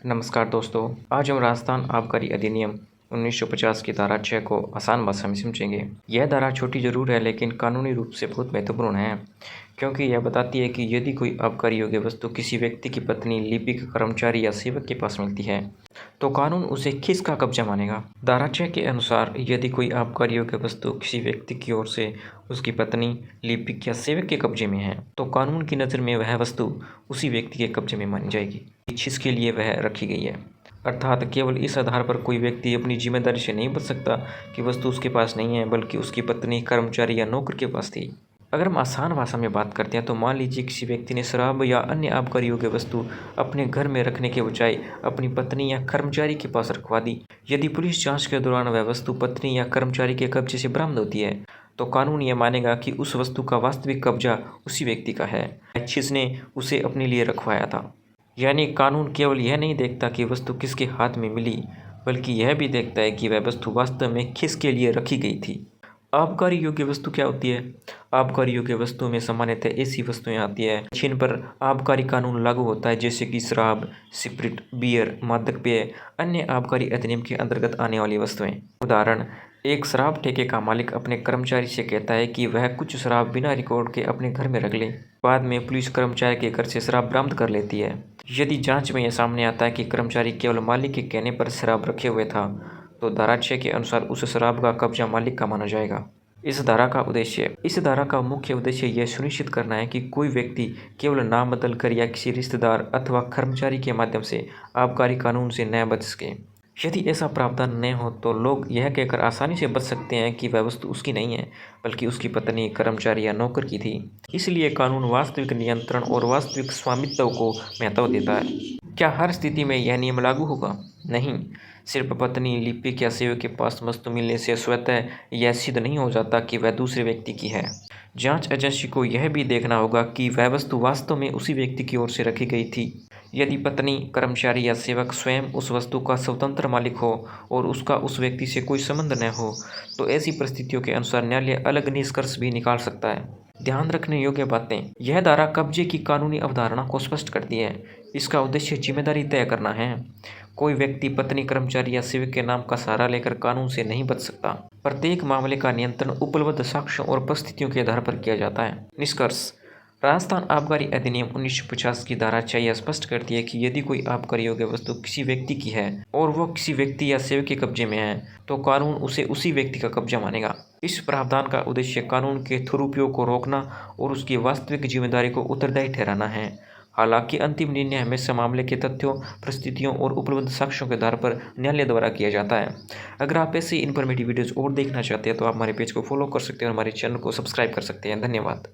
नमस्कार दोस्तों, आज हम राजस्थान आबकारी अधिनियम 1950 की धारा 6 को आसान भाषा में समझेंगे। यह धारा छोटी जरूर है लेकिन कानूनी रूप से बहुत महत्वपूर्ण है, क्योंकि यह बताती है कि यदि कोई आबकारी योग्य वस्तु किसी व्यक्ति की पत्नी, लिपिक, कर्मचारी या सेवक के पास मिलती है तो कानून उसे किसका कब्जा मानेगा। धारा 6 के अनुसार यदि कोई आबकारी योग्य वस्तु किसी व्यक्ति की ओर से उसकी पत्नी, लिपिक या सेवक के कब्जे में है तो कानून की नज़र में वह वस्तु उसी व्यक्ति के कब्जे में मानी जाएगी जिसके लिए वह रखी गई है। अर्थात केवल इस आधार पर कोई व्यक्ति अपनी जिम्मेदारी से नहीं बच सकता कि वस्तु उसके पास नहीं है, बल्कि उसकी पत्नी, कर्मचारी या नौकर के पास थी। अगर हम आसान भाषा में बात करते हैं तो मान लीजिए किसी व्यक्ति ने शराब या अन्य आबकारी योग्य वस्तु अपने घर में रखने के बजाय अपनी पत्नी या कर्मचारी के पास रखवा दी। यदि पुलिस जांच के दौरान वह वस्तु पत्नी या कर्मचारी के कब्जे से बरामद होती है तो कानून यह मानेगा कि उस वस्तु का वास्तविक कब्जा उसी व्यक्ति का है जिसने उसे अपने लिए रखवाया था। यानी कानून केवल यह नहीं देखता कि वस्तु किसके हाथ में मिली, बल्कि यह भी देखता है कि वह वस्तु वास्तव में किसके लिए रखी गई थी। आबकारी योग्य वस्तु क्या होती है? आबकारी योग्य वस्तुओं में सामान्यतः ऐसी वस्तुएं आती है जिन पर आबकारी कानून लागू होता है, जैसे कि शराब, स्पिरिट, बियर, मादक पेय, अन्य आबकारी अधिनियम के अंतर्गत आने वाली वस्तुएं। उदाहरण, एक शराब ठेके का मालिक अपने कर्मचारी से कहता है कि वह कुछ शराब बिना रिकॉर्ड के अपने घर में रख ले। बाद में पुलिस कर्मचारी के घर से शराब बरामद कर लेती है। यदि जांच में यह सामने आता है कि कर्मचारी केवल मालिक के कहने पर शराब रखे हुए था तो धारा 6 के अनुसार उस शराब का कब्जा मालिक का माना जाएगा। इस धारा का मुख्य उद्देश्य यह सुनिश्चित करना है कि कोई व्यक्ति केवल नाम बदल कर या किसी रिश्तेदार अथवा कर्मचारी के माध्यम से आबकारी कानून से न बच सके। यदि ऐसा प्रावधान न हो तो लोग यह कहकर आसानी से बच सकते हैं कि वह वस्तु उसकी नहीं है, बल्कि उसकी पत्नी, कर्मचारी या नौकर की थी। इसलिए कानून वास्तविक नियंत्रण और वास्तविक स्वामित्व को महत्व देता है। क्या हर स्थिति में यह नियम लागू होगा? नहीं। सिर्फ पत्नी, लिपिक या सेवक के पास वस्तु मिलने से स्वतः यह सिद्ध नहीं हो जाता कि वह दूसरे व्यक्ति की है। जांच एजेंसी को यह भी देखना होगा कि वह वस्तु वास्तव में उसी व्यक्ति की ओर से रखी गई थी। यदि पत्नी, कर्मचारी या सेवक स्वयं उस वस्तु का स्वतंत्र मालिक हो और उसका उस व्यक्ति से कोई संबंध न हो तो ऐसी परिस्थितियों के अनुसार न्यायालय अलग निष्कर्ष भी निकाल सकता है। ध्यान रखने योग्य बातें: यह धारा कब्जे की कानूनी अवधारणा को स्पष्ट करती है। इसका उद्देश्य जिम्मेदारी तय करना है। कोई व्यक्ति पत्नी, कर्मचारी या सेवक के नाम का सहारा लेकर कानून से नहीं बच सकता। प्रत्येक मामले का नियंत्रण उपलब्ध साक्ष्यों और परिस्थितियों के आधार पर किया जाता है। निष्कर्ष: राजस्थान आबकारी अधिनियम 1950 की धारा 6 यह स्पष्ट करती है कि यदि कोई आबकारी योग्य वस्तु किसी व्यक्ति की है और वो किसी व्यक्ति या सेवक के कब्जे में है तो कानून उसे उसी व्यक्ति का कब्जा मानेगा। इस प्रावधान का उद्देश्य कानून के दुरुपयोग को रोकना और उसकी वास्तविक जिम्मेदारी को उत्तरदायी ठहराना है। हालांकि अंतिम निर्णय हमेशा मामले के तथ्यों, परिस्थितियों और उपलब्ध साक्ष्यों के आधार पर न्यायालय द्वारा किया जाता है। अगर आप ऐसे इन्फॉर्मेटिव वीडियोज़ और देखना चाहते हैं तो आप हमारे पेज को फॉलो कर सकते हैं और हमारे चैनल को सब्सक्राइब कर सकते हैं। धन्यवाद।